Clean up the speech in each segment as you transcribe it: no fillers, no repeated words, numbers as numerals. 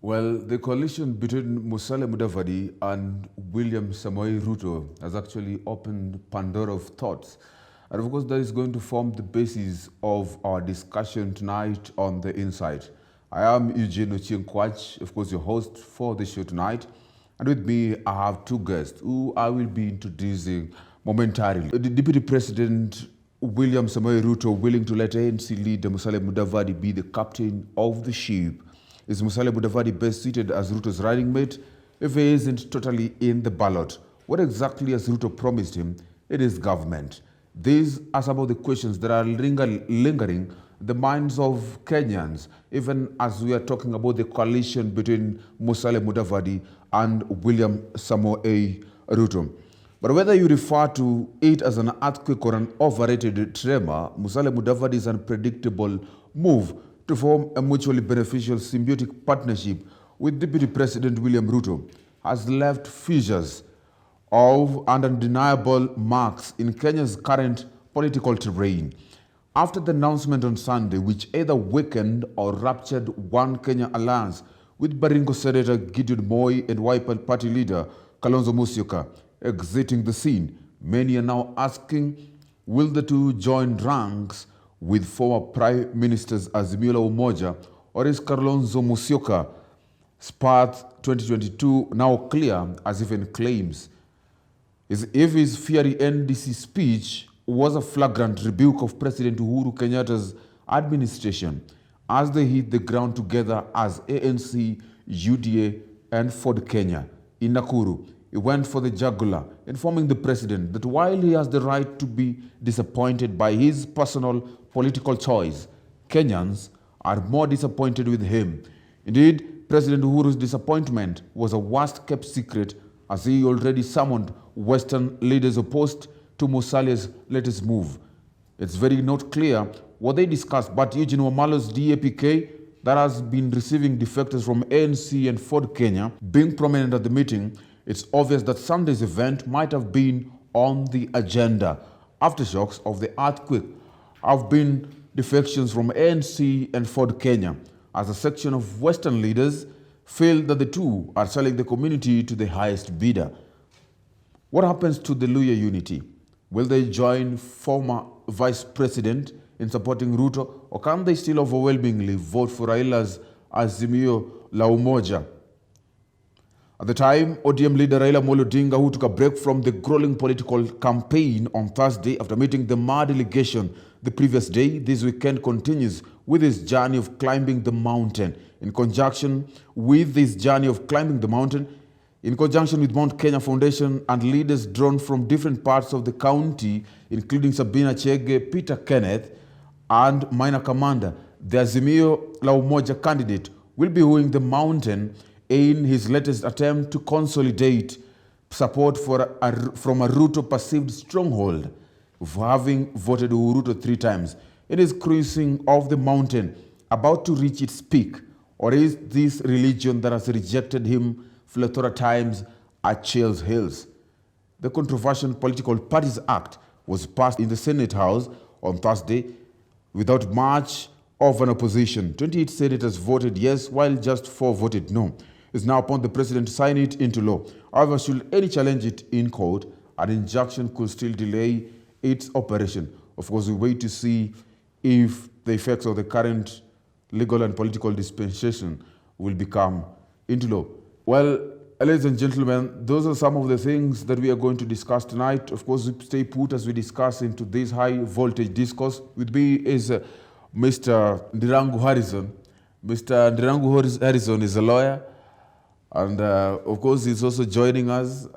Well, the coalition between Musalia Mudavadi and William Samoei Ruto has actually opened Pandora of thoughts. And of course, that is going to form the basis of our discussion tonight on The Insight. I am Eugene Ochieng-Kwach, of course, your host for the show tonight. And with me, I have two guests who I will be introducing momentarily. The Deputy President, William Samoei Ruto, willing to let ANC leader Musalia Mudavadi be the captain of the ship. Is Musalia Mudavadi best suited as Ruto's running mate if he isn't totally in the ballot? What exactly has Ruto promised him in his government? These are some of the questions that are lingering in the minds of Kenyans, even as we are talking about the coalition between Musalia Mudavadi and William Samoei Ruto. But whether you refer to it as an earthquake or an overrated tremor, Musalia Mudavadi's unpredictable move to form a mutually beneficial symbiotic partnership with Deputy President William Ruto has left fissures of undeniable marks in Kenya's current political terrain. After the announcement on Sunday, which either weakened or ruptured One Kenya alliance with Baringo Senator Gideon Moi and Wiper Party leader Kalonzo Musyoka exiting the scene, many are now asking, will the two join ranks with former Prime Ministers Azimio la Umoja, or is Kalonzo Musyoka path 2022 now clear, as even claims? If his fiery NDC speech was a flagrant rebuke of President Uhuru Kenyatta's administration as they hit the ground together as ANC, UDA, and Ford Kenya in Nakuru. He went for the jugular, informing the president that while he has the right to be disappointed by his personal political choice, Kenyans are more disappointed with him. Indeed, President Uhuru's disappointment was a worst-kept secret, as he already summoned Western leaders opposed to Musalia's latest move. It's very not clear what they discussed, but Eugene Wamalo's DAPK, that has been receiving defectors from ANC and Ford Kenya, being prominent at the meeting, it's obvious that Sunday's event might have been on the agenda. Aftershocks of the earthquake have been defections from ANC and Ford Kenya, as a section of Western leaders feel that the two are selling the community to the highest bidder. What happens to the Luhya unity? Will they join former Vice President in supporting Ruto, or can they still overwhelmingly vote for Raila's Azimio la Umoja? At the time, ODM leader Raila Amolo Odinga, who took a break from the grueling political campaign on Thursday after meeting the MAR delegation the previous day, this weekend continues with his journey of climbing the mountain. In conjunction with Mount Kenya Foundation and leaders drawn from different parts of the county, including Sabina Chege, Peter Kenneth, and Minor Commander, the Azimio la Umoja candidate will be wooing the mountain in his latest attempt to consolidate support from a Ruto-perceived stronghold of having voted Ruto 3 times. It is cruising off the mountain, about to reach its peak, or is this religion that has rejected him plethora times at Chales Hills? The controversial Political Parties Act was passed in the Senate House on Thursday without much of an opposition. 28 senators voted yes, while just 4 voted no. It's now upon the president to sign it into law. However, should any challenge it in court, an injunction could still delay its operation. Of course, we wait to see if the effects of the current legal and political dispensation will become into law. Well, ladies and gentlemen, those are some of the things that we are going to discuss tonight. Of course, stay put as we discuss into this high voltage discourse. With me is Mr. Ndirangu Harrison. Mr. Ndirangu Harrison is a lawyer. And of course, he's also joining us.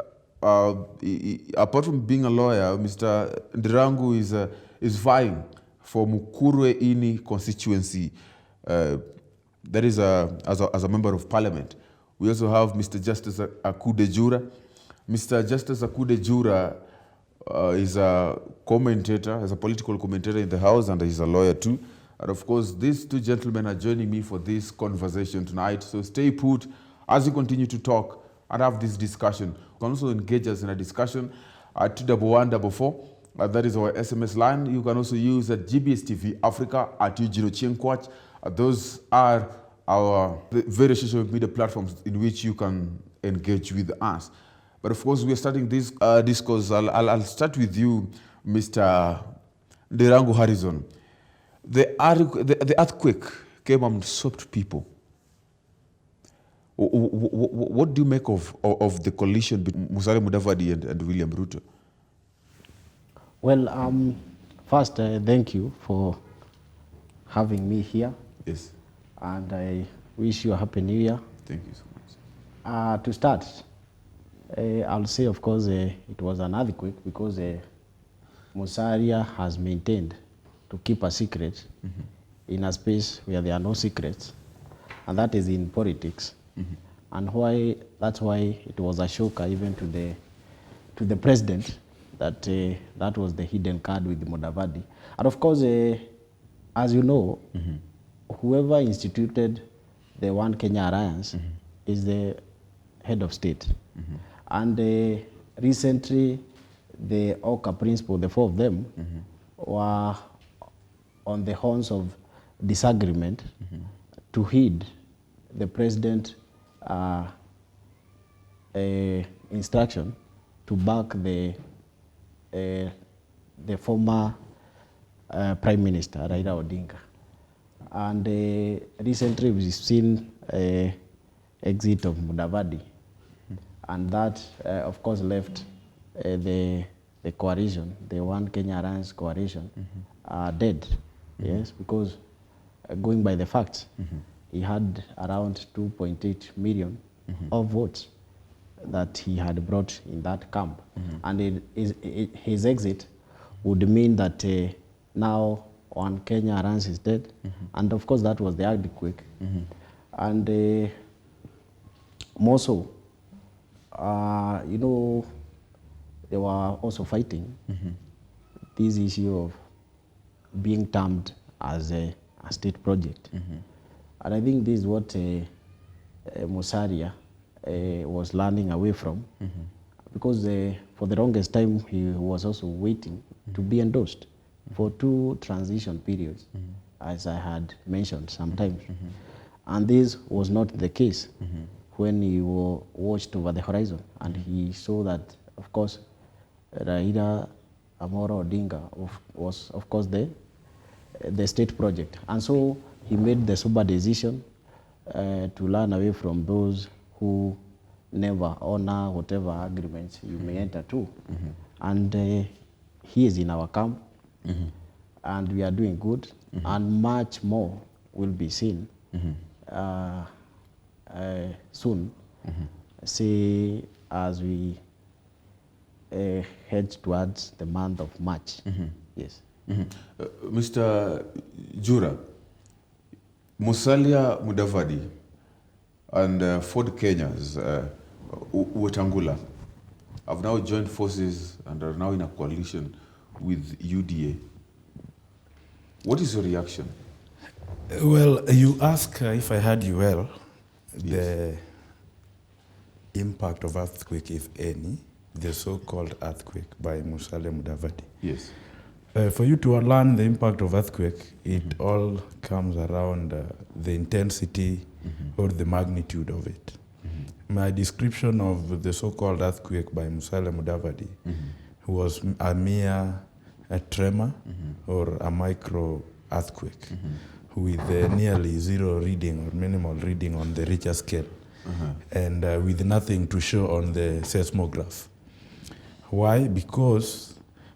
Apart from being a lawyer, Mr. Ndirangu is vying for Mukurwe Ini constituency. That is as a member of parliament. We also have Mr. Justice Akude Jura. Mr. Justice Akude Jura is a commentator, is a political commentator in the House, and he's a lawyer too. And of course, these two gentlemen are joining me for this conversation tonight. So stay put as we continue to talk and have this discussion. You can also engage us in a discussion at 21144. That is our SMS line. You can also use at GBS TV Africa at Eugene Ochieng-Kwach. Those are our various social media platforms in which you can engage with us. But of course, we are starting this discourse. I'll start with you, Mr. Derango Harrison. The earthquake came and swept people. What do you make of the collision between Musalia Mudavadi and William Ruto? Well, first, thank you for having me here. Yes. And I wish you a happy new year. Thank you so much. To start, I'll say, of course, it was an earthquake because Musalia has maintained to keep a secret in a space where there are no secrets, and that is in politics. And that's why it was a shocker even to the president that that was the hidden card with the Mudavadi. And of course, as you know, whoever instituted the One Kenya Alliance is the head of state. And recently, the Oka principle, the four of them, were on the horns of disagreement to heed the president instruction to back the former Prime Minister, Raila Odinga. And recently we've seen exit of Mudavadi, and that, of course, left the coalition, the One Kenya Alliance coalition, dead. Yes, because going by the facts, he had around 2.8 million of votes that he had brought in that camp. And his exit would mean that now One Kenya Alliance is dead. And of course, that was the earthquake. And more so, you know, they were also fighting this issue of being termed as a state project. And I think this is what Musalia was learning away from, because for the longest time he was also waiting to be endorsed for 2 transition periods, as I had mentioned sometimes. And this was not the case when he watched over the horizon, and he saw that, of course, Raila Amolo Odinga was, of course, the state project. And so he made the sober decision to learn away from those who never honor whatever agreements you may enter to. And he is in our camp, and we are doing good, and much more will be seen soon, say, as we head towards the month of March. Yes. Mr. Jura, Musalia Mudavadi and Ford Kenyas, Wetangula, have now joined forces and are now in a coalition with UDA. What is your reaction? Well, you ask if I heard you well, the impact of earthquake, if any, the so-called earthquake by Musalia Mudavadi. Yes. For you to learn the impact of earthquake, it all comes around the intensity or the magnitude of it. My description of the so-called earthquake by Musalia Mudavadi was a mere tremor or a micro earthquake with nearly 0 reading or minimal reading on the Richter scale, and with nothing to show on the seismograph. Why? Because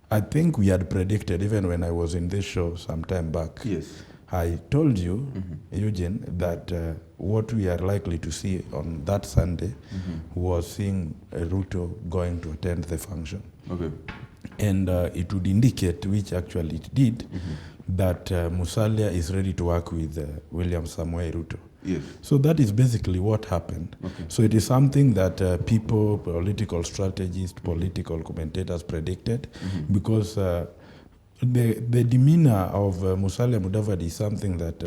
I think we had predicted, even when I was in this show some time back, Yes. I told you, Eugene, that what we are likely to see on that Sunday was seeing Ruto going to attend the function. Okay. And it would indicate, which actually it did, that Musalia is ready to work with William Samoei Ruto. Yes. So that is basically what happened. Okay. So it is something that people, political strategists, political commentators predicted, because the demeanor of Musalia Mudavadi is something that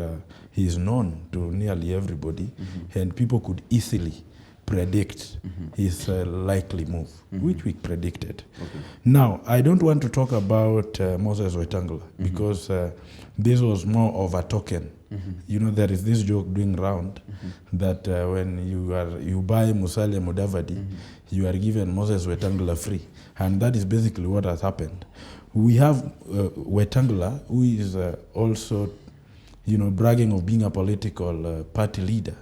he is known to nearly everybody, and people could easily predict his likely move, which we predicted. Now, I don't want to talk about Moses Wetangula because this was more of a token. You know, there is this joke doing round that when you buy Musalia Mudavadi, you are given Moses Wetangula free. And that is basically what has happened. We have Wetangula, who is also, you know, bragging of being a political party leader.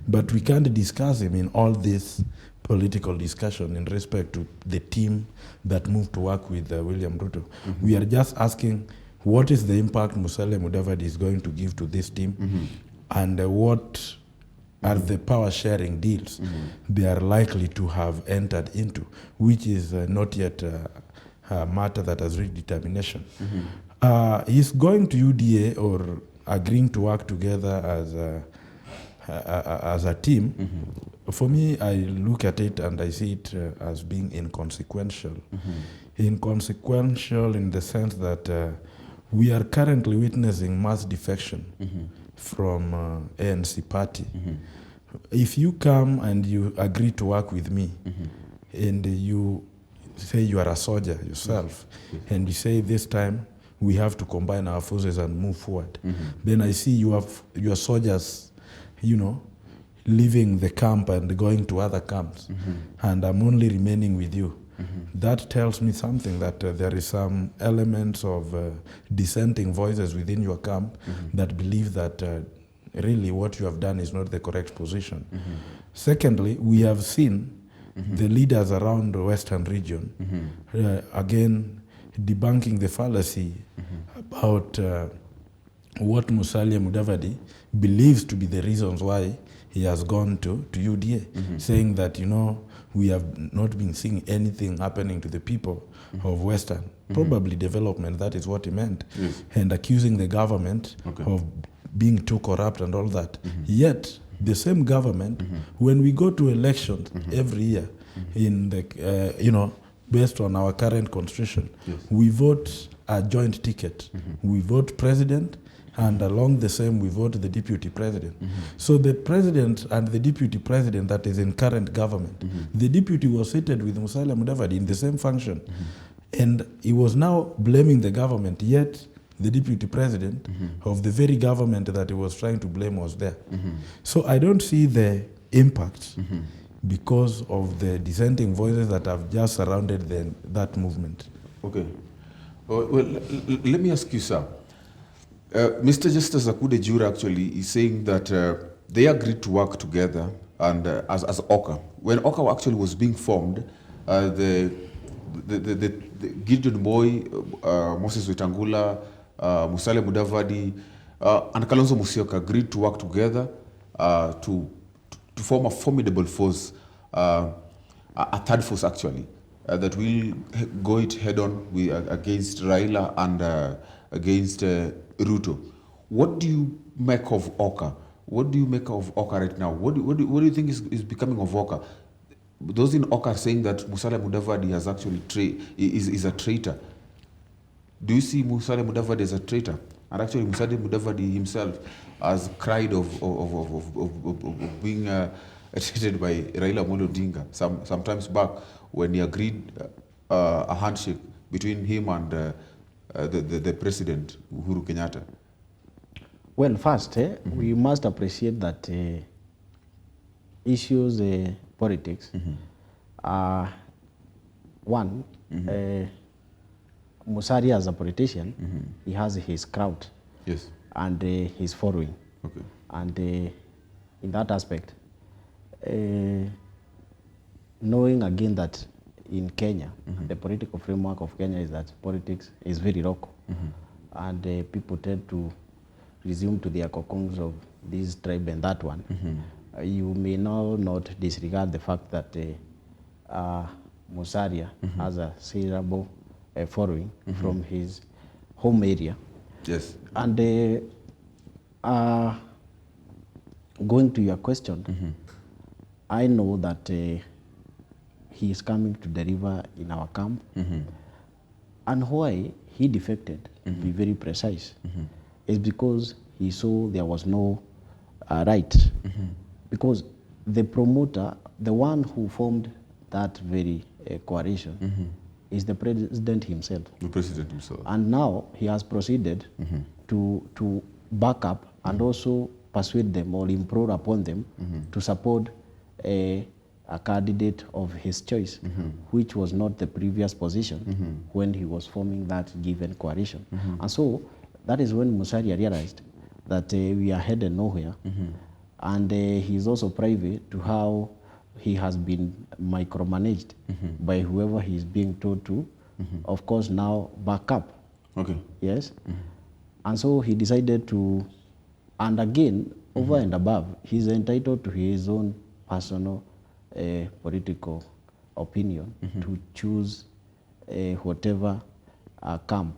But we can't discuss him in all this political discussion in respect to the team that moved to work with William Ruto. We are just asking, what is the impact Musalia Mudavadi is going to give to this team? And what are the power sharing deals they are likely to have entered into, which is not yet a matter that has reached determination. He's going to UDA or agreeing to work together as a team. For me, I look at it and I see it as being inconsequential. Inconsequential in the sense that we are currently witnessing mass defection from ANC party. If you come and you agree to work with me and you say you are a soldier yourself and you say this time we have to combine our forces and move forward, then I see you have your soldiers, you know, leaving the camp and going to other camps, and I'm only remaining with you. That tells me something, that there is some elements of dissenting voices within your camp that believe that really what you have done is not the correct position. Secondly, we have seen the leaders around the Western region again debunking the fallacy about what Musalia Mudavadi believes to be the reasons why he has gone to UDA, saying that, you know, we have not been seeing anything happening to the people of Western. Probably development, that is what he meant. And accusing the government of being too corrupt and all that. Yet, the same government, when we go to elections every year, in the, you know, based on our current constitution, we vote a joint ticket. We vote president, and along the same, we vote the deputy president. So the president and the deputy president that is in current government, the deputy was seated with Musalia Mudavadi in the same function. And he was now blaming the government, yet the deputy president of the very government that he was trying to blame was there. So I don't see the impact because of the dissenting voices that have just surrounded that movement. Okay. Well, let me ask you, sir. Mr. Justice Akude Jura actually is saying that they agreed to work together and as OCA. When OCA actually was being formed, the Gideon Boy, Moses Wetangula, Musalia Mudavadi, and Kalonzo Musyoka agreed to work together to form a formidable force, a third force actually, that will go it head on against Raila and against Ruto. What do you make of OCA? What do you make of OCA right now? What do you think is becoming of OCA? Those in OCA are saying that Musalia Mudavadi has actually is a traitor. Do you see Musalia Mudavadi as a traitor? And actually, Musalia Mudavadi himself has cried of being treated by Raila Amolo Odinga sometimes back when he agreed a handshake between him and the president, Uhuru Kenyatta. Well, first, we must appreciate that issues, politics, are one, Musalia as a politician, he has his crowd and his following. And in that aspect, knowing again that in Kenya, the political framework of Kenya is that politics is very local. And people tend to resume to their cocoons of this tribe and that one. You may now not disregard the fact that Musalia has a considerable following from his home area. And going to your question, I know that he is coming to deliver in our camp. And why he defected, to be very precise, is because he saw there was no right. Because the promoter, the one who formed that very coalition, is the president himself. The president himself. And now he has proceeded to back up and also persuade them or implore upon them to support a candidate of his choice, which was not the previous position when he was forming that given coalition. And so that is when Musalia realized that we are headed nowhere. And he's also privy to how he has been micromanaged by whoever he's being told to, of course, now back up. Okay. Yes. And so he decided to, and again, over and above, he's entitled to his own personal political opinion to choose whatever camp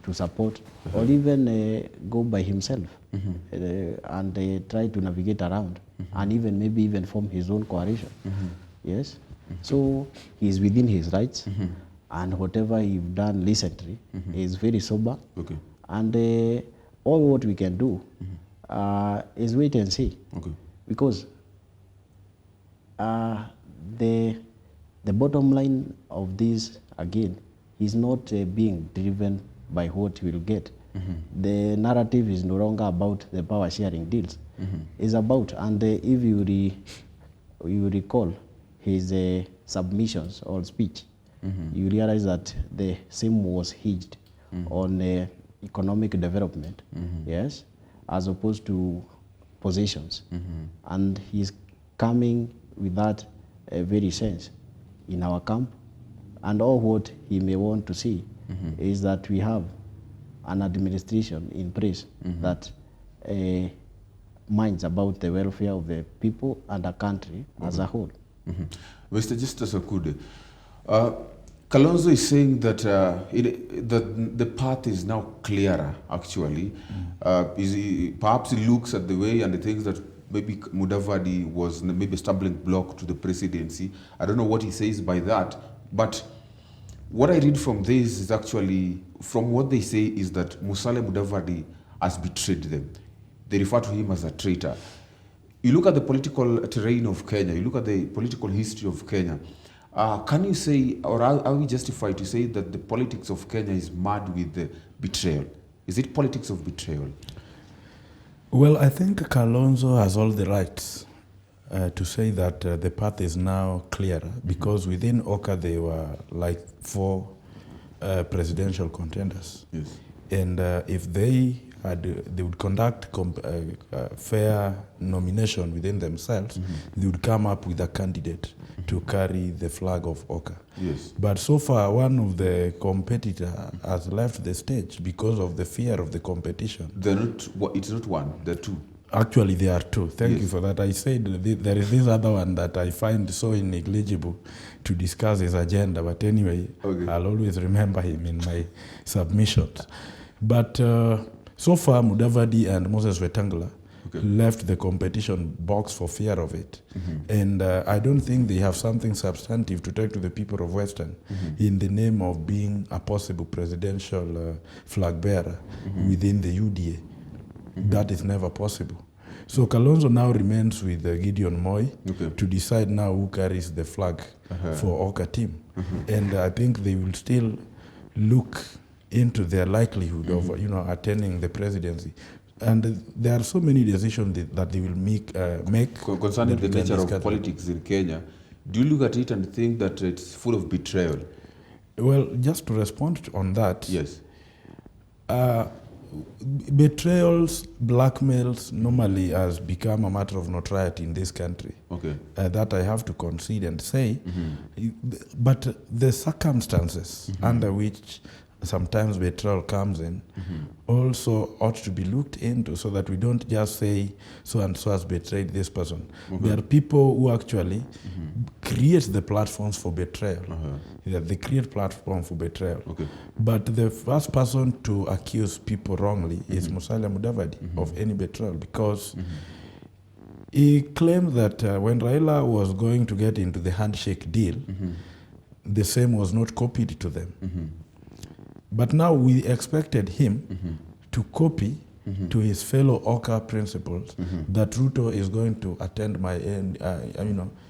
to support, or even go by himself and try to navigate around, and even maybe even form his own coalition. Yes. So he's within his rights, and whatever he's done recently is very sober. Okay. And all what we can do is wait and see. Okay. Because the bottom line of this, again, is not being driven by what we'll get. The narrative is no longer about the power sharing deals. It's about, and if you recall his submissions or speech, you realize that the same was hinged on economic development, yes, as opposed to possessions. And he's coming with that very sense in our camp. And all what he may want to see is that we have an administration in place that minds about the welfare of the people and the country as a whole. Mr. Justus Okude, Kalonzo is saying that that the path is now clearer, actually. Perhaps he looks at the way and the things that maybe Mudavadi was maybe a stumbling block to the presidency. I don't know what he says by that, but what I read from this is actually, from what they say, is that Musalia Mudavadi has betrayed them. They refer to him as a traitor. You look at the political terrain of Kenya, you look at the political history of Kenya, can you say, or are we justified to say that the politics of Kenya is mad with the betrayal? Is it politics of betrayal? Well, I think Kalonzo has all the rights to say that the path is now clearer, because within Oka there were like 4 presidential contenders. Yes. And if they would conduct fair nomination within themselves, they would come up with a candidate to carry the flag of Oka. Yes. But so far, one of the competitors has left the stage because of the fear of the competition. It's not one, there are 2. Actually, there are 2. Thank you for that. I said there is this other one that I find so negligible to discuss his agenda. But anyway, I'll always remember him in my submissions. But so far, Mudavadi and Moses Wetangula left the competition box for fear of it. And I don't think they have something substantive to take to the people of Western in the name of being a possible presidential flag bearer within the UDA. That is never possible. So Kalonzo now remains with Gideon Moi to decide now who carries the flag for Oka team. And I think they will still look into their likelihood of attaining the presidency. And there are so many decisions that they will make concerning the nature of politics in Kenya. Do you look at it and think that it's full of betrayal? Well, just to respond on that, yes. Betrayals, blackmails normally has become a matter of notoriety in this country. Okay. That I have to concede and say. But the circumstances under which sometimes betrayal comes in also ought to be looked into, so that we don't just say so and so has betrayed this person. There are people who actually create the platforms for betrayal. They create platform for betrayal. But the first person to accuse people wrongly is Musalia Mudavadi of any betrayal, because he claimed that when Raila was going to get into the handshake deal, the same was not copied to them. But now we expected him to copy to his fellow Oka principals that Ruto is going to attend my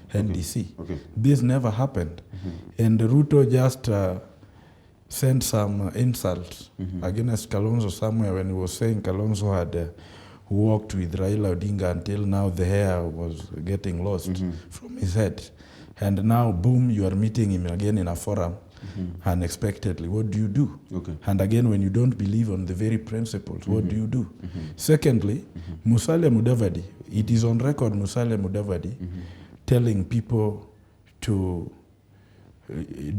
NDC. Okay. This never happened. And Ruto just sent some insults against Kalonzo somewhere when he was saying Kalonzo had walked with Raila Odinga until now the hair was getting lost from his head. And now, boom, you are meeting him again in a forum unexpectedly. What do you do? Okay. And again, when you don't believe on the very principles, what do you do? Secondly, Musalia Mudavadi, it is on record, Musalia Mudavadi, telling people to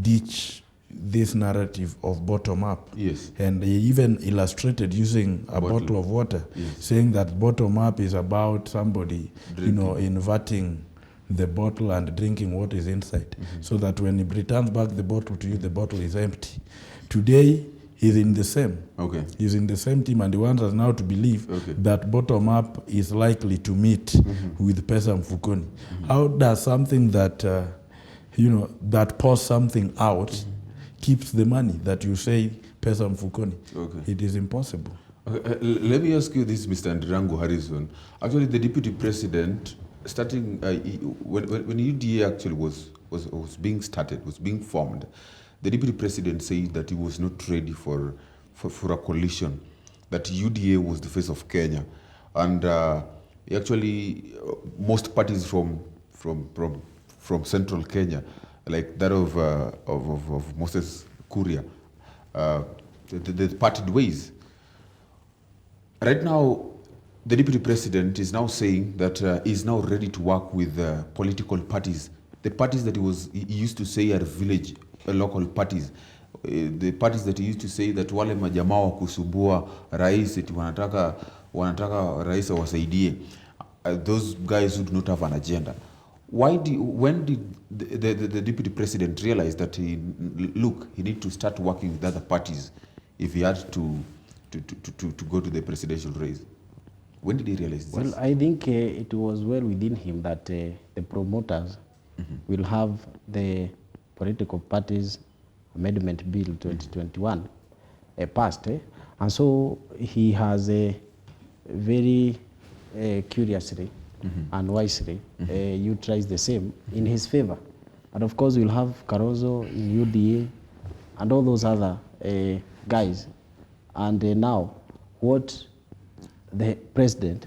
ditch this narrative of bottom up. Yes. And he even illustrated using a bottle of water, saying that bottom up is about somebody, inverting the bottle and drinking what is inside. So that when he returns back the bottle to you, the bottle is empty. Today, he's in the same. Okay. He's in the same team, and he wants us now to believe that bottom up is likely to meet with Pesa Mfukoni. How does something that, that pours something out keeps the money that you say Pesa Mfukoni? Okay. It is impossible. Okay. Let me ask you this, Mr. Ndirango Harrison. Actually, the deputy president, starting when UDA actually was being started, was being formed, the deputy president said that he was not ready for a coalition, that UDA was the face of Kenya, and actually most parties from central Kenya, like that of Moses Kuria, they parted ways. Right now, the deputy president is now saying that he's now ready to work with political parties. The parties that he used to say are village local parties. The parties that he used to say that wale majamaa wa kusumbua rais eti wanataka rais awasaidie. Those guys who do not have an agenda. When did the deputy president realize that he need to start working with other parties if he had to go to the presidential race? When did he realize this? Well, I think it was well within him that the promoters will have the political parties amendment bill 2021 passed. And so he has very curiously and wisely utilized the same in his favor. And of course, we'll have Kalonzo in UDA and all those other guys. And now, what the president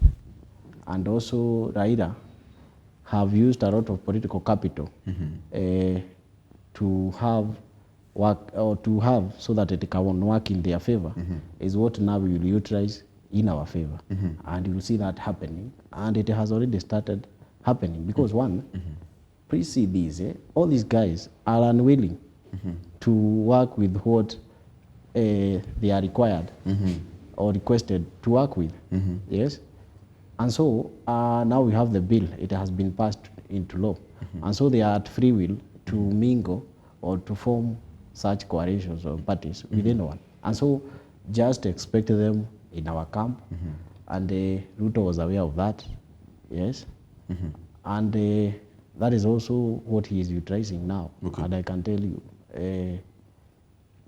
and also Raila have used a lot of political capital to have work, or to have so that it can work in their favor, is what now we will utilize in our favor. And you will see that happening. And it has already started happening because one, please see this, all these guys are unwilling to work with what they are required or requested to work with. Yes. And so now we have the bill. It has been passed into law. And so they are at free will to mingle or to form such coalitions or parties with anyone. And so just expect them in our camp. And Ruto was aware of that. Yes. And that is also what he is utilizing now. And I can tell you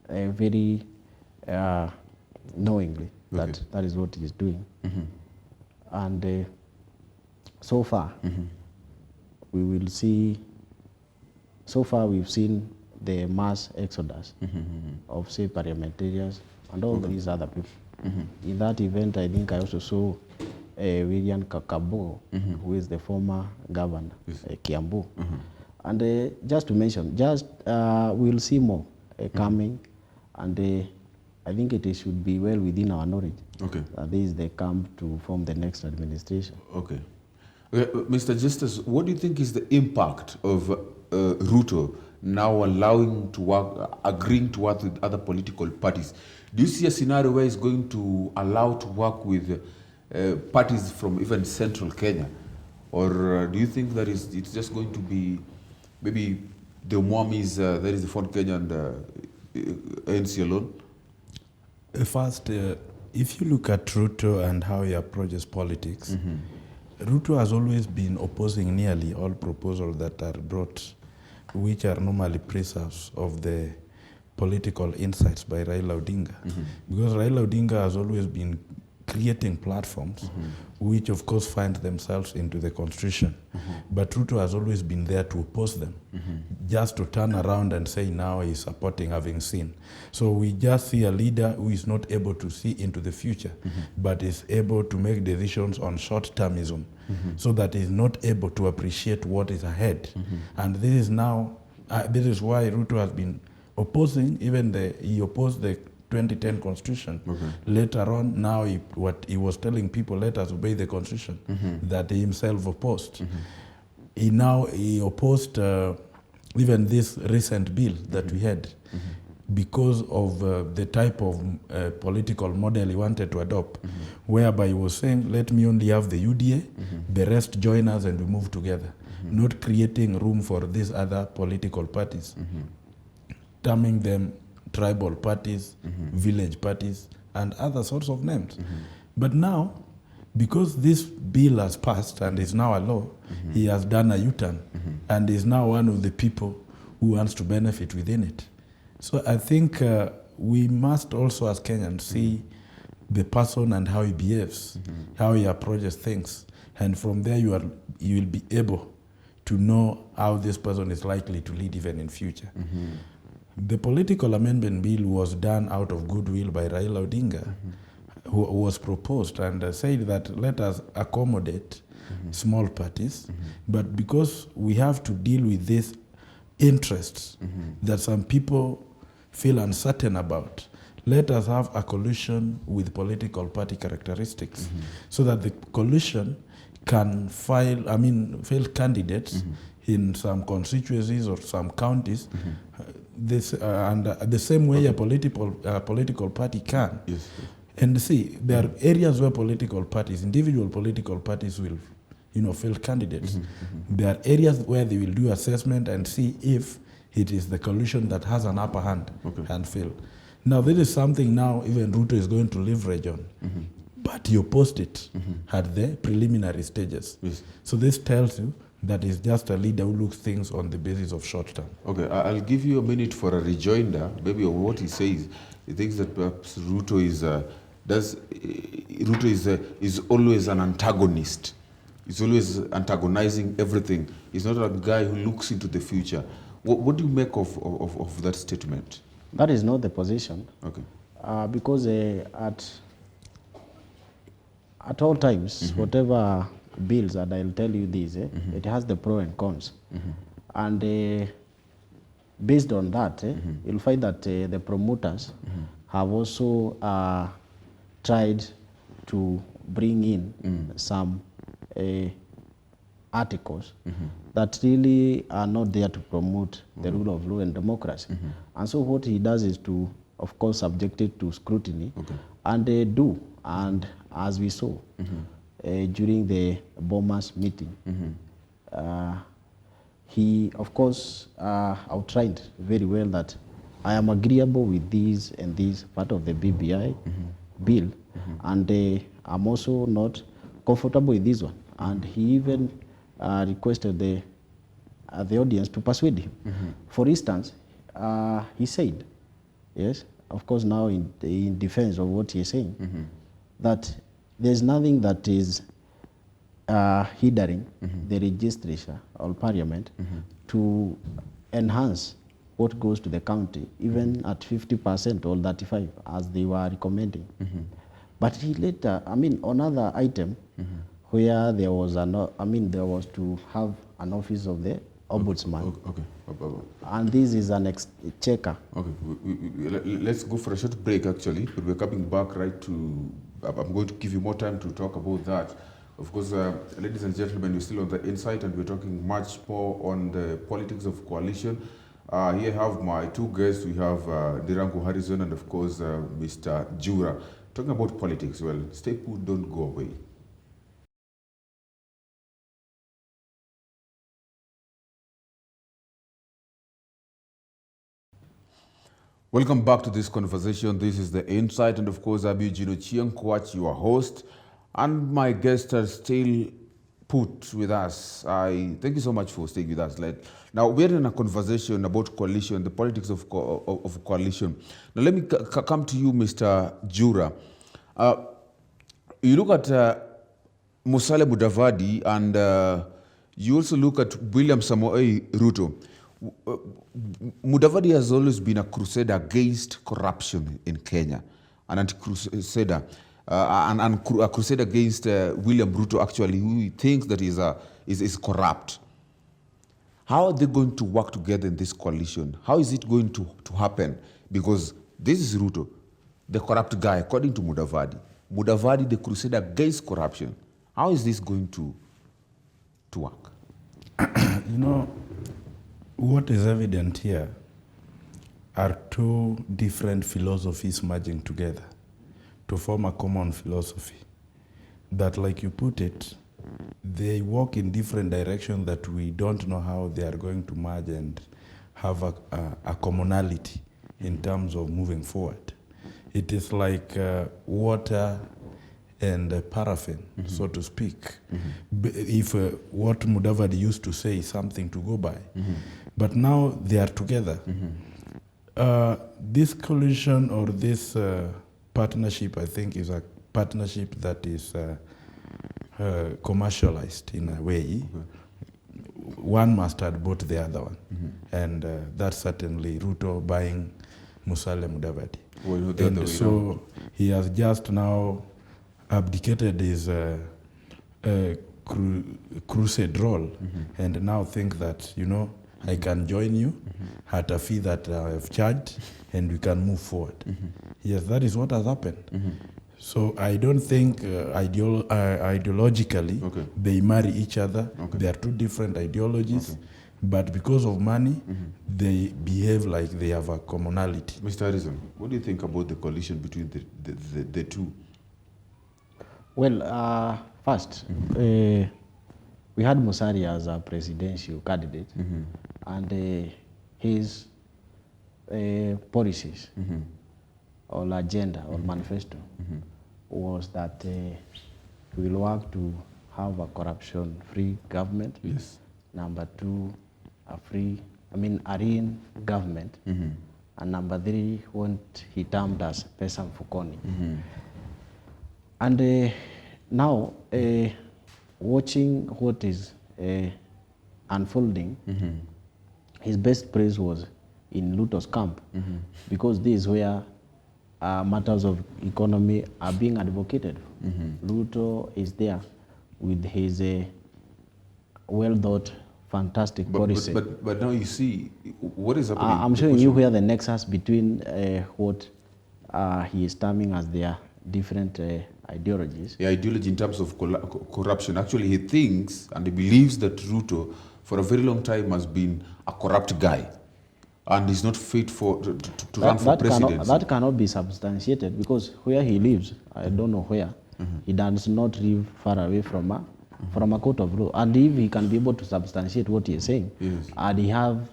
very knowingly that that is what he is doing. And so far, we will see, so far we've seen the mass exodus of, say, parliamentarians and all these other people. In that event, I think I also saw William Kakabo, who is the former governor, Kiambu. And just to mention, we'll see more coming, and I think it should be well within our knowledge. That this is the camp to form the next administration. Okay, Mr. Justice, what do you think is the impact of Ruto now allowing to work, agreeing to work with other political parties? Do you see a scenario where he's going to allow to work with parties from even central Kenya? Or do you think that it's just going to be maybe the Mwamis, that is the Fort Kenya and ANC alone? First, if you look at Ruto and how he approaches politics, Ruto has always been opposing nearly all proposals that are brought, which are normally preserves of the political insights by Raila Odinga. Because Raila Odinga has always been creating platforms which of course find themselves into the constitution. But Ruto has always been there to oppose them, just to turn around and say now he's supporting having seen. So we just see a leader who is not able to see into the future, but is able to make decisions on short-termism, so that he's not able to appreciate what is ahead. And this is now, this is why Ruto has been opposing, he opposed the 2010 constitution. Later on, now what he was telling people, let us obey the constitution, that he himself opposed. He opposed even this recent bill that we had, because of the type of political model he wanted to adopt, whereby he was saying, let me only have the UDA, the rest join us and we move together, not creating room for these other political parties, terming them tribal parties, village parties, and other sorts of names. But now, because this bill has passed and is now a law, he has done a U-turn and is now one of the people who wants to benefit within it. So I think we must also, as Kenyans, see the person and how he behaves, how he approaches things. And from there, you will be able to know how this person is likely to lead even in future. The political amendment bill was done out of goodwill by Raila Odinga, who was proposed and said that let us accommodate small parties, but because we have to deal with these interests that some people feel uncertain about, let us have a coalition with political party characteristics, so that the coalition can fill candidates in some constituencies or some counties, the same way a political party can. Yes. And see, there are areas where individual political parties will, fill candidates. There are areas where they will do assessment and see if it is the coalition that has an upper hand and fill. Now, this is something now even Ruto is going to leverage on. But he opposed it at the preliminary stages. Yes. So this tells you that he's just a leader who looks things on the basis of short term. Okay, I'll give you a minute for a rejoinder, maybe of what he says. He thinks that perhaps Ruto is always an antagonist. He's always antagonizing everything. He's not a guy who looks into the future. What do you make of that statement? That is not the position. Okay. Because at all times, whatever bills, and I'll tell you this, it has the pros and cons. And based on that, you'll find that the promoters have also tried to bring in some articles that really are not there to promote the rule of law and democracy. And so what he does is to, of course, subject it to scrutiny, and they do. And as we saw during the Bomas meeting, he, of course, outlined very well that I am agreeable with these and these part of the BBI bill, and I'm also not comfortable with this one. And he even requested the audience to persuade him. For instance, he said, yes, of course, now in defense of what he's saying, that there's nothing that is hindering the legislature or parliament to enhance what goes to the county, even at 50% or 35%, as they were recommending. But he later, on other item, where there was there was to have an office of the ombudsman. And this is an checker. Okay, let's go for a short break, actually, but we're coming back right to, I'm going to give you more time to talk about that. Of course, ladies and gentlemen, we're still on the Insight, and we're talking much more on the politics of coalition. Here I have my two guests. We have Dirango Harrison and, of course, Mr. Jura. Talking about politics, well, stay put, don't go away. Welcome back to this conversation. This is The Insight, and of course, I'm Eugene Chiang-Kwach, your host, and my guests are still put with us. I thank you so much for staying with us. Now, we're in a conversation about coalition, the politics of coalition. Now, let me come to you, Mr. Jura. You look at Musalia Mudavadi and you also look at William Samoei Ruto. Mudavadi has always been a crusader against corruption in Kenya, an anti-crusader, and a crusader against William Ruto, actually, who he thinks that is corrupt. How are they going to work together in this coalition? How is it going to happen? Because this is Ruto, the corrupt guy, according to Mudavadi. Mudavadi, the crusader against corruption. How is this going to work? You know, what is evident here are two different philosophies merging together to form a common philosophy that, like you put it, they walk in different directions that we don't know how they are going to merge and have a commonality in terms of moving forward. It is like water and paraffin, so to speak. If what Mudavadi used to say is something to go by. But now they are together. This coalition or this partnership, I think, is a partnership that is commercialized in a way. One must have bought the other one. And that's certainly Ruto buying Musalia Mudavadi. Well, and so he has just now abdicated his crusade role and now think that, you know, I can join you at a fee that I have charged and we can move forward. Yes, that is what has happened. So I don't think ideologically they marry each other. They are two different ideologies. But because of money, they behave like they have a commonality. Mr. Harrison, what do you think about the coalition between the two? Well, first, we had Musalia as a presidential candidate, and his policies or agenda or manifesto was that we will work to have a corruption-free government. Yes. Number two, a lean government. And number three, what he termed as pesa mfukoni. And now, watching what is unfolding, his best praise was in Ruto's camp, because this is where matters of economy are being advocated. Ruto is there with his well-thought, fantastic policy. But now you see what is happening. I'm showing you where the nexus between what he is terming as their different ideologies. Yeah, ideology in terms of corruption. Actually, he thinks and he believes that Ruto, for a very long time, has been a corrupt guy, and is not fit to run for president. That cannot be substantiated, because where he lives, I don't know where, he does not live far away from a court of law. And if he can be able to substantiate what he is saying, and he have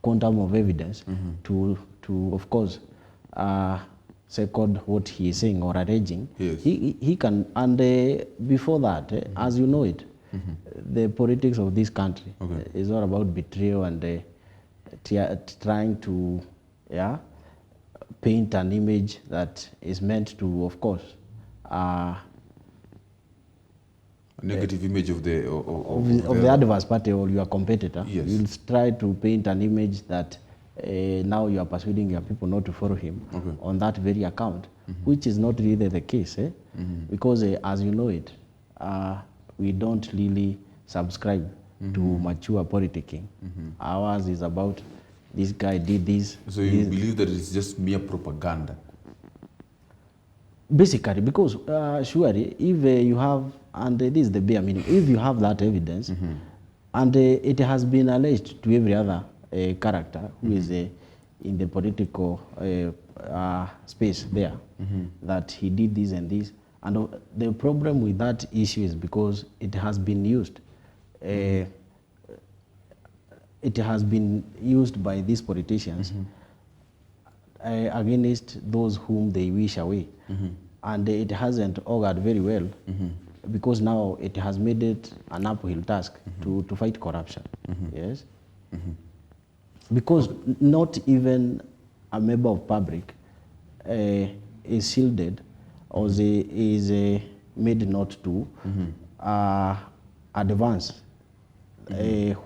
quantum of evidence to of course, second what he is saying or alleging, he can. And before that, as you know it, the politics of this country is all about betrayal and trying to paint an image that is meant to, of course, a negative image of the adverse party or your competitor. Yes. You'll try to paint an image that now you are persuading your people not to follow him on that very account, which is not really the case, because as you know it, we don't really subscribe to mature politicking. Ours is about this guy did this. So you believe that it's just mere propaganda? Basically, because surely if you have, and this is the bare minimum, if you have that evidence, and it has been alleged to every other character who is in the political space there, that he did this and this. And the problem with that issue is because it has been used. It has been used by these politicians against those whom they wish away. And it hasn't augured very well, because now it has made it an uphill task to fight corruption. Yes? Because not even a member of public is shielded or is made not to advance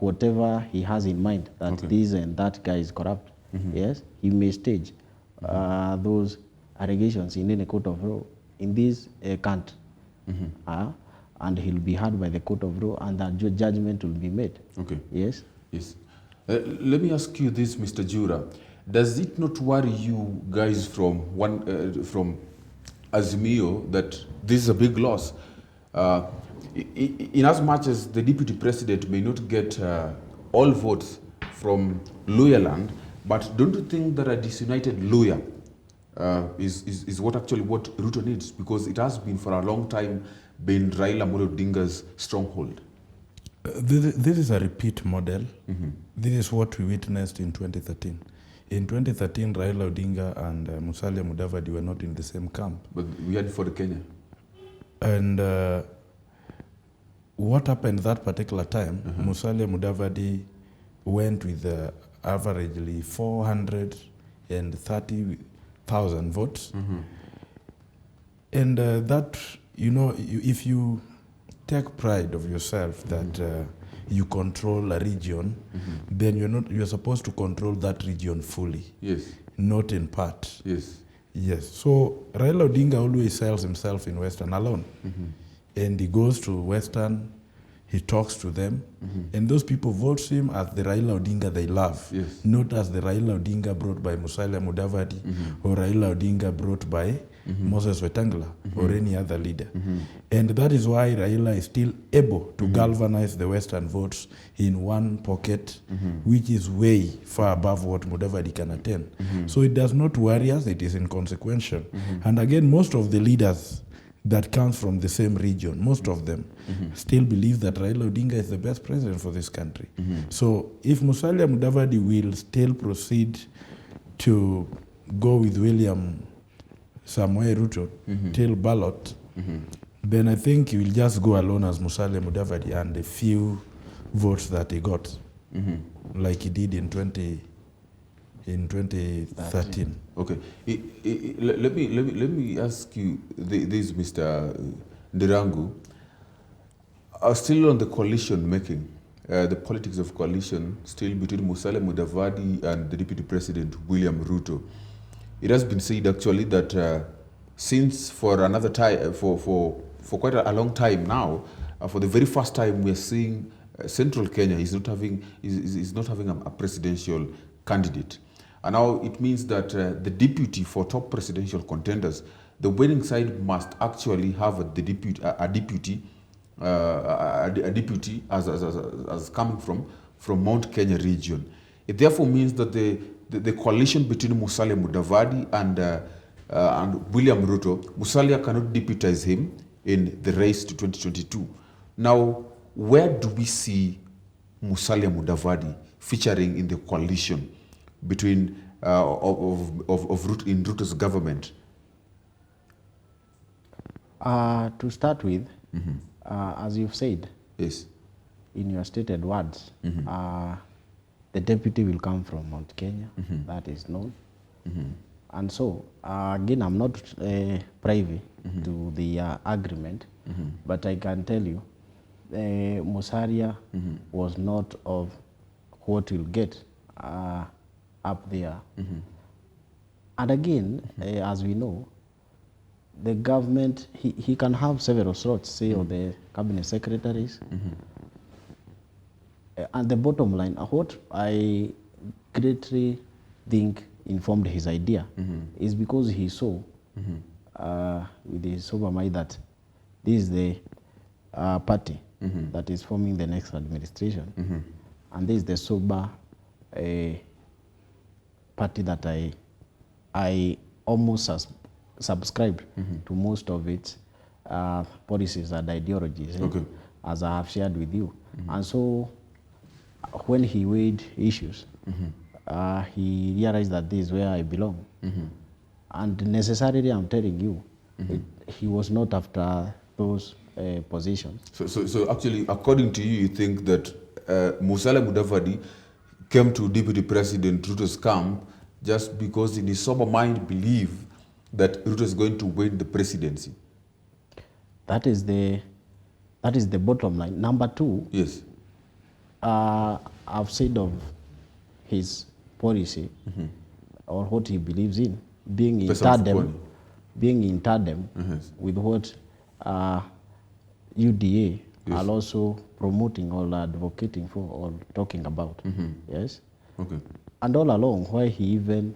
whatever he has in mind, that this and that guy is corrupt. Yes, he may stage those allegations in any court of law. In this can't. And he'll be heard by the court of law, and that judgment will be made. Okay. Yes. Yes. Let me ask you this, Mr. Jura. Does it not worry you guys from Azimio that this is a big loss? In as much as the deputy president may not get all votes from Luhya land, but don't you think that a disunited Luhya is what Ruto needs? Because it has been for a long time been Raila Amolo Odinga's stronghold. This is a repeat model. This is what we witnessed in 2013. In 2013, Raila Odinga and Musalia Mudavadi were not in the same camp. But we had for Kenya. And what happened that particular time, Musalia Mudavadi went with averagely 430,000 votes. And that, if you take pride of yourself that you control a region, then you're supposed to control that region fully. Yes. Not in part. Yes. Yes. So Raila Odinga always sells himself in Western alone. And he goes to Western, he talks to them, and those people vote him as the Raila Odinga they love, not as the Raila Odinga brought by Musalia Mudavadi or Raila Odinga brought by Moses Wetangula or any other leader. And that is why Raila is still able to galvanize the Western votes in one pocket, which is way far above what Mudavadi can attain. So it does not worry us, it is inconsequential. And again, most of the leaders that comes from the same region, most of them still believe that Raila Odinga is the best president for this country. So if Musalia Mudavadi will still proceed to go with William Samoei Ruto till ballot, then I think he will just go alone as Musalia Mudavadi and a few votes that he got, like he did in 2013. Okay. Let me ask you this, Mr. Ndirangu. Still on the coalition making, the politics of coalition still between Musalia Mudavadi and the Deputy President William Ruto. It has been said actually that since for another time, for quite a long time now, for the very first time we are seeing Central Kenya is not having a presidential candidate. And now it means that the deputy for top presidential contenders, the winning side must actually have a deputy as coming from Mount Kenya region. It therefore means that the coalition between Musalia Mudavadi and William Ruto, Musalia cannot deputize him in the race to 2022. Now, where do we see Musalia Mudavadi featuring in the coalition between in Ruto's government? To start with, as you've said, yes, in your stated words, the deputy will come from Mount Kenya. That is known. And so, again, I'm not privy to the agreement, but I can tell you, Musalia was not of what you'll get up there. And again, as we know, the government, he can have several slots, say, of the cabinet secretaries. And the bottom line, what I greatly think informed his idea is because he saw with his sober mind that this is the party that is forming the next administration. And this is the sober party that I almost subscribed to most of its policies and ideologies, as I have shared with you. And so when he weighed issues, he realized that this is where I belong. And necessarily, I'm telling you, he was not after those positions. So actually, according to you, you think that Musalia Mudavadi came to Deputy President Ruto's camp just because in his sober mind believed that Ruto is going to win the presidency? That is the bottom line. Number two, Yes. I've said of his policy or what he believes in being in Person tandem, Yes. with what UDA Yes. are also promoting or advocating for or talking about. Yes. Okay. And all along, why he even,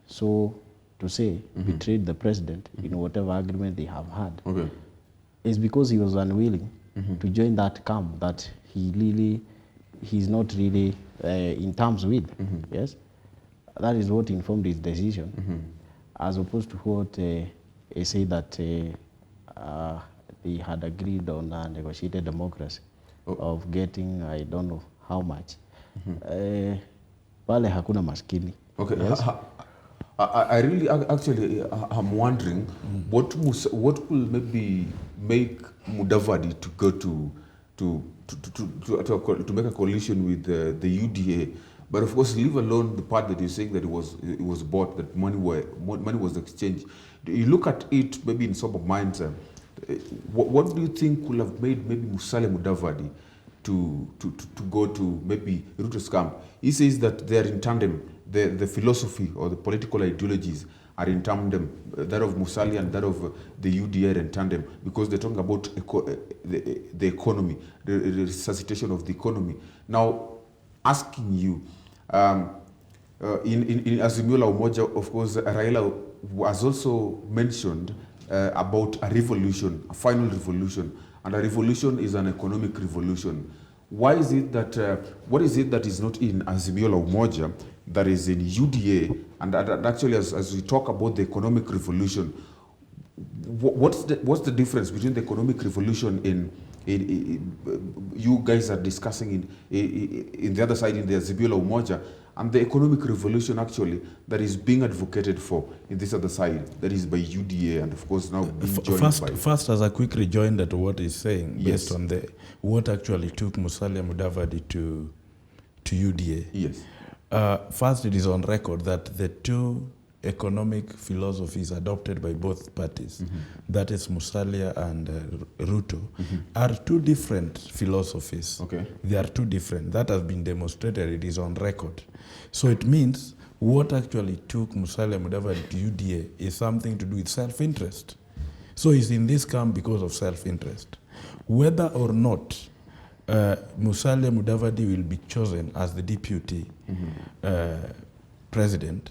so to say, betrayed the president in whatever agreement they have had, Okay. is because he was unwilling to join that camp that he's not really in terms with. Yes, that is what informed his decision, as opposed to what he said that they had agreed on a negotiated democracy of getting I don't know how much. Pale hakuna maskini. Okay. Yes? I really actually I'm wondering what will maybe make Mudavadi to go to make a coalition with the UDA, but of course leave alone the part that you're saying that it was bought, that money was exchanged. You look at it maybe in sober minds. What do you think could have made maybe Musalia Mudavadi to go to maybe Ruto's camp? He says that they are in tandem. The philosophy or the political ideologies are in tandem. That of Musalia and that of the UDA are in tandem, because they're talking about the economy, the resuscitation of the economy. Now, asking you, in Azimio la Umoja, of course, Raila has also mentioned about a revolution, a final revolution, and a revolution is an economic revolution. Why is it that, what is it that is not in Azimio la Umoja that is in UDA? And actually, as we talk about the economic revolution, what's the difference between the economic revolution in you guys are discussing in the other side in the Azimio la Umoja, and the economic revolution actually that is being advocated for in this other side, that is by UDA, and of course now being joined by... First, as a quick rejoinder to what he's saying, Yes. based on what actually took Musalia Mudavadi to UDA. Yes. First, it is on record that the two economic philosophies adopted by both parties, that is Musalia and Ruto, are two different philosophies. Okay. They are two different. That has been demonstrated. It is on record. So it means what actually took Musalia Mudavadi to UDA is something to do with self-interest. So he's in this camp because of self-interest. Whether or not Musalia Mudavadi will be chosen as the deputy president,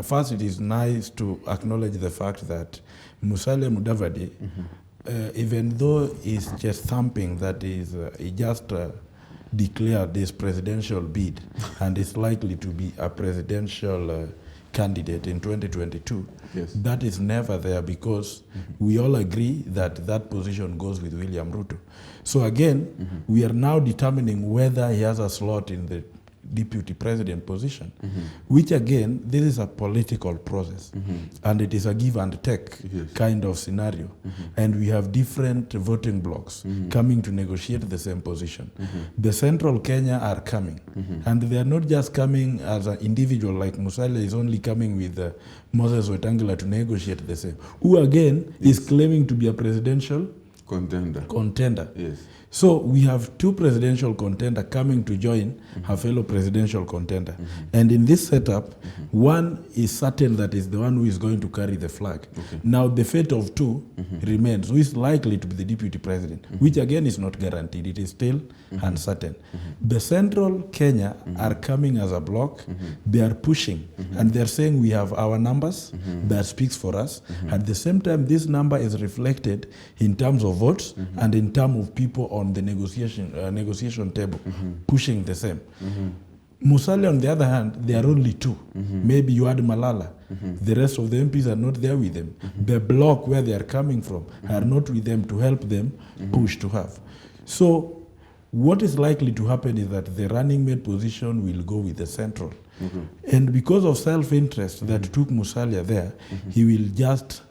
first it is nice to acknowledge the fact that Musalia Mudavadi, even though he's just thumping that he just declared this presidential bid and is likely to be a presidential candidate in 2022, Yes. that is never there, because we all agree that that position goes with William Ruto. So again, we are now determining whether he has a slot in the deputy president position, which again, this is a political process, and it is a give and take kind of scenario. And we have different voting blocks coming to negotiate the same position. The Central Kenya are coming, and they are not just coming as an individual like Musalia is only coming with Moses Wetangula to negotiate the same, who again is claiming to be a presidential contender. Yes. So we have two presidential contenders coming to join her fellow presidential contender. And in this setup, one is certain that is the one who is going to carry the flag. Okay. Now the fate of two remains. Who is likely to be the deputy president, which again is not guaranteed. It is still uncertain. The Central Kenya are coming as a bloc. They are pushing, and they're saying we have our numbers that speaks for us. At the same time, this number is reflected in terms of votes and in terms of people on the negotiation table, pushing the same. Musalia, on the other hand, they are only two. Maybe you add Malala. The rest of the MPs are not there with them. The bloc where they are coming from are not with them to help them push to have. So what is likely to happen is that the running mate position will go with the central. And because of self-interest that took Musalia there, he will just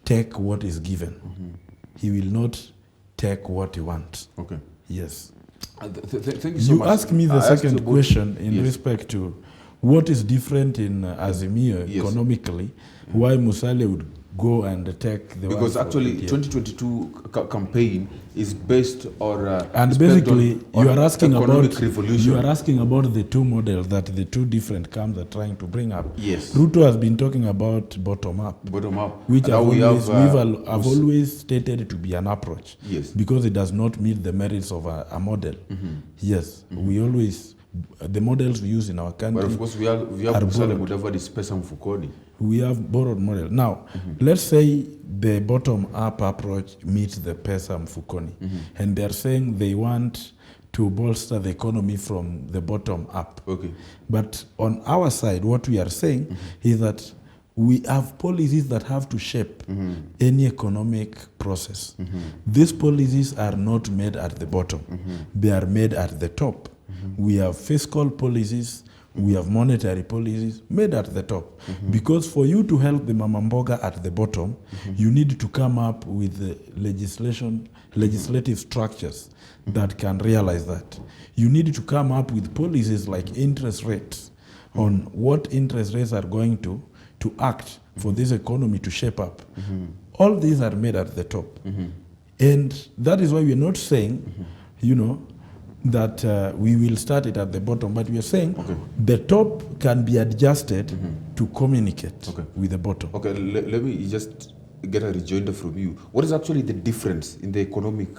take what is given. He will not take what he wants. Okay. Yes. Thank you so much. You asked me the second question in yes. respect to what is different in Azimio economically, why Musalia would go and take the because one actually for 2022 campaign is based or and is basically based on you are asking economic about revolution. you are asking about the two models that the two different camps are trying to bring up. Yes. Ruto has been talking about bottom up, And which now we have, I've always stated to be an approach. Yes. Because it does not meet the merits of a model. Yes, we always the models we use in our country. But of course we have Musalia Mudavadi's pesa mfukoni. We have borrowed model. Now, let's say the bottom-up approach meets the pesa mfukoni, and they're saying they want to bolster the economy from the bottom up. Okay. But on our side, what we are saying is that we have policies that have to shape any economic process. These policies are not made at the bottom. They are made at the top. We have fiscal policies, we have monetary policies made at the top. Because for you to help the mama mboga at the bottom, you need to come up with the legislative structures that can realize that. You need to come up with policies like interest rates on what interest rates are going to act for this economy to shape up. All these are made at the top. And that is why we're not saying, you know, that we will start it at the bottom, but we are saying the top can be adjusted to communicate with the bottom. Okay, let me just get a rejoinder from you. What is actually the difference in the economic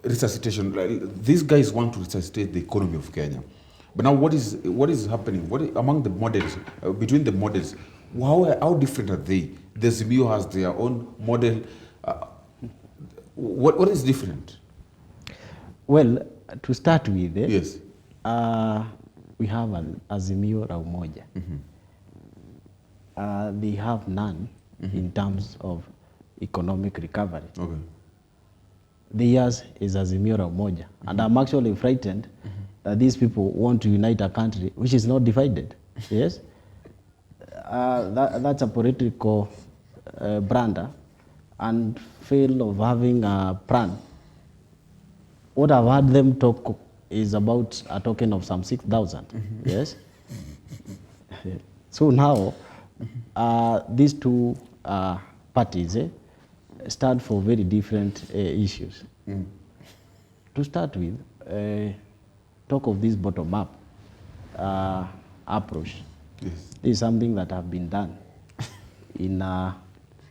resuscitation? Like, these guys want to resuscitate the economy of Kenya, but now what is happening? Among the models, between the models, how different are they? The Zimio has their own model. What is different? Well, to start with, yes, we have an Azimio la Umoja. They have none in terms of economic recovery. Okay. Theirs is Azimio la Umoja. And I'm actually frightened that these people want to unite a country which is not divided. Yes? That's a political brander and fail of having a plan. What I've heard them talk is about a token of some 6,000. Yes? So now, these two parties stand for very different issues. To start with, talk of this bottom-up approach. Yes. This is something that have been done in a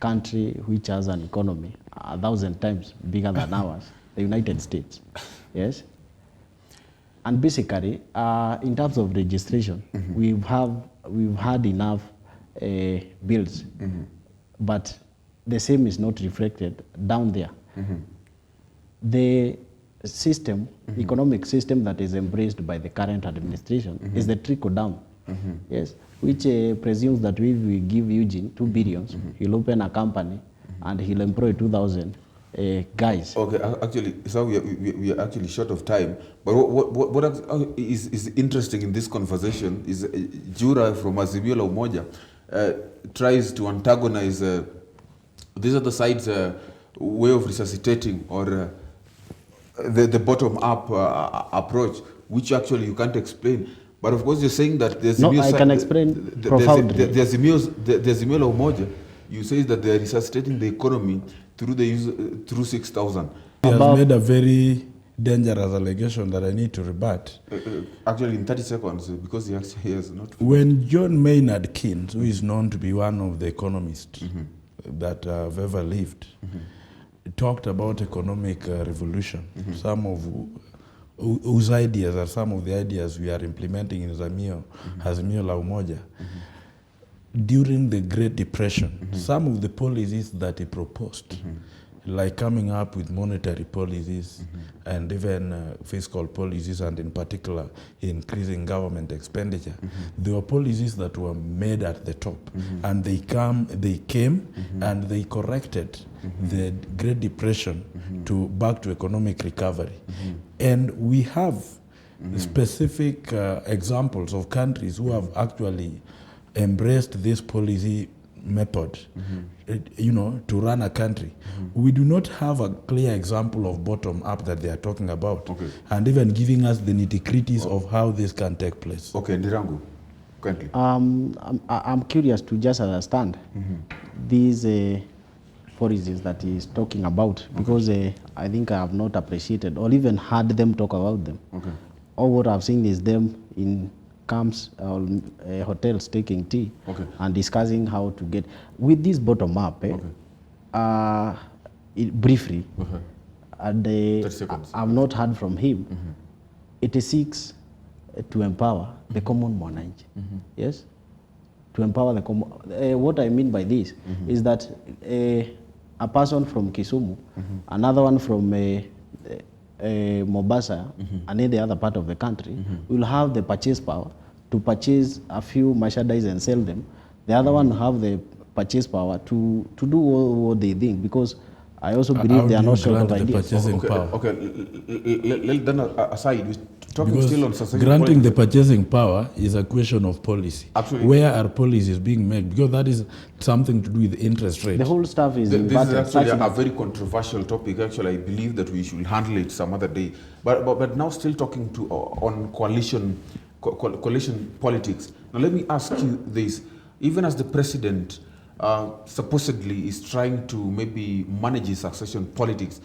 country which has an economy 1,000 times bigger than ours, the United States. Yes? And basically, in terms of registration, we've had enough bills, but the same is not reflected down there. The system, economic system that is embraced by the current administration is the trickle down. Yes, which presumes that if we give Eugene 2 billion, he'll open a company and he'll employ 2,000 guys. Okay, actually, so we are actually short of time. But what is interesting in this conversation is Jura from Azimio la Umoja tries to antagonize these are the sides way of resuscitating or the bottom-up approach, which actually you can't explain. But of course, you're saying that there's no, I can explain profoundly. The Azimio la Umoja, you say that they are resuscitating the economy through 6,000. He has made a very dangerous allegation that I need to rebut. Actually, in 30 seconds, because he actually has not. When John Maynard Keynes, who is known to be one of the economists that have ever lived, talked about economic revolution, some of whose ideas are some of the ideas we are implementing in Azimio la Umoja. During the Great Depression, some of the policies that he proposed, like coming up with monetary policies and even fiscal policies, and in particular increasing government expenditure, there were policies that were made at the top, and they came and they corrected the Great Depression back to economic recovery. And we have specific examples of countries who have actually embraced this policy method, you know, to run a country. We do not have a clear example of bottom-up that they are talking about, and even giving us the nitty-gritties of how this can take place. Okay, Ndirangu, currently? I'm curious to just understand these policies that he's talking about, because I think I have not appreciated or even heard them talk about them. Okay. All what I've seen is them in camps or hotels taking tea Okay. and discussing how to get with this bottom up. Briefly, and 30 seconds. I've not heard from him. It seeks to empower the common mwananchi. Yes, to empower the common. What I mean by this is that a person from Kisumu, another one from Mombasa, and any other part of the country will have the purchase power to purchase a few merchandise and sell them. The other one have the purchase power to do what they think, because I also believe they are not short of ideas. Purchasing power? Okay. Then aside, we're talking Because still on succession granting politics. the purchasing power is a question of policy. Absolutely. Where are policies being made? Because that is something to do with interest rate. The whole stuff is This is inverted, actually such a very controversial topic. Actually, I believe that we should handle it some other day. But now still talking to on coalition politics. Now let me ask you this: even as the president supposedly is trying to maybe manage his succession politics,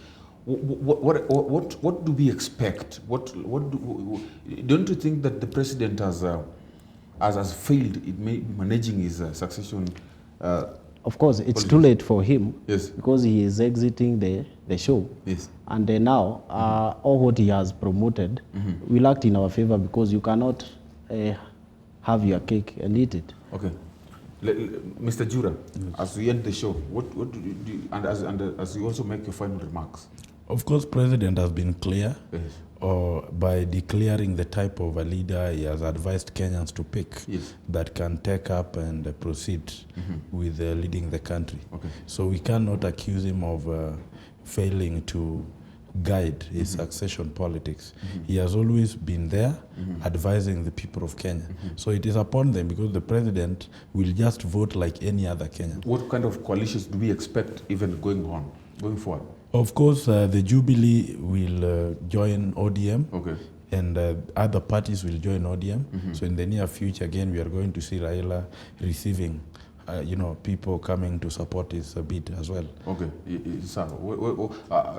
what do we expect? Don't you think that the president has failed in managing his succession? Of course, it's politics? too late for him. Yes. Because he is exiting the show. Yes. And now, all what he has promoted will act in our favor, because you cannot have your cake and eat it. Okay. Mr. Jura, as we end the show, what do you, and as you also make your final remarks? Of course, President has been clear Yes. by declaring the type of a leader he has advised Kenyans to pick, Yes. that can take up and proceed with leading the country. Okay. So we cannot accuse him of failing to guide his succession politics. He has always been there advising the people of Kenya. So it is upon them, because the president will just vote like any other Kenyan. What kind of coalitions do we expect even going forward? Of course, the Jubilee will join ODM. Okay. And other parties will join ODM. So in the near future, again, we are going to see Raila receiving people coming to support his bid as well. Okay, sir.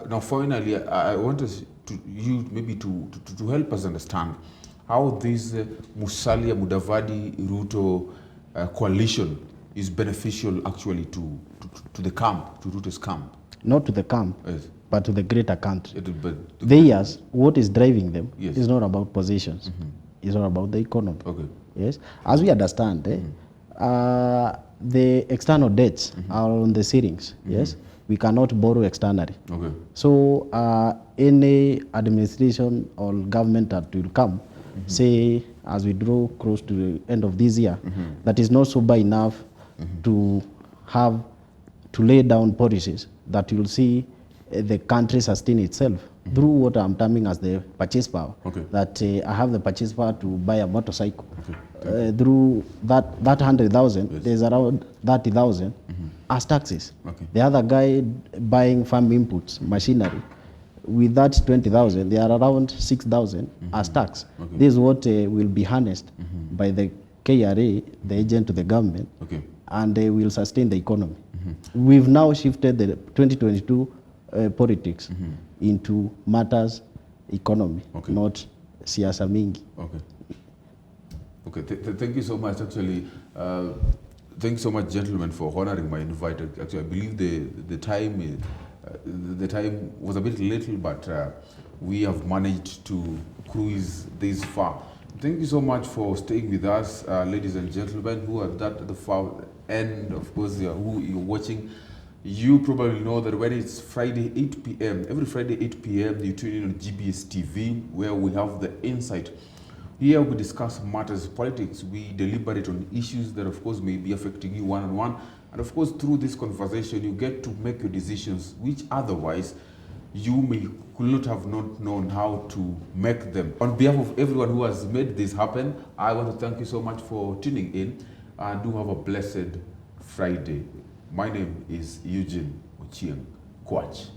Now, finally, I want you maybe to help us understand how this Musalia Mudavadi Ruto coalition is beneficial actually to the camp, to Ruto's camp. Not to the camp, Yes. but to the greater country. Yes. What is driving them Yes. is not about positions. It's not about the economy. Okay. Yes. As we understand, the external debts are on the ceilings. Yes. We cannot borrow externally. Okay. So any administration or government that will come, say as we draw close to the end of this year, that is not sober enough to lay down policies that will see the country sustain itself through what I'm terming as the purchase power. Okay. That I have the purchase power to buy a motorcycle. Through that 100,000, there's around 30,000 as taxes. Okay. The other guy buying farm inputs, machinery, with that 20,000, there are around 6,000 as tax. Okay. This is what will be harnessed by the KRA, the agent to the government, Okay. and they will sustain the economy. We've now shifted the 2022 politics into matters economy, Okay. not siasa mingi. Okay. Okay. Thank you so much. Actually, thank you so much, gentlemen, for honoring my invite. Actually, I believe the time was a bit little, but we have managed to cruise this far. Thank you so much for staying with us, ladies and gentlemen, who are at the far end, of course, who you're watching. You probably know that when it's Friday 8 p.m., every Friday 8 p.m., you tune in on GBS TV, where we have the insight. Here we discuss matters of politics. We deliberate on issues that, of course, may be affecting you one-on-one. And, of course, through this conversation, you get to make your decisions, which otherwise you could not have not known how to make them. On behalf of everyone who has made this happen, I want to thank you so much for tuning in, and do have a blessed Friday. My name is Eugene Ochieng Kwach.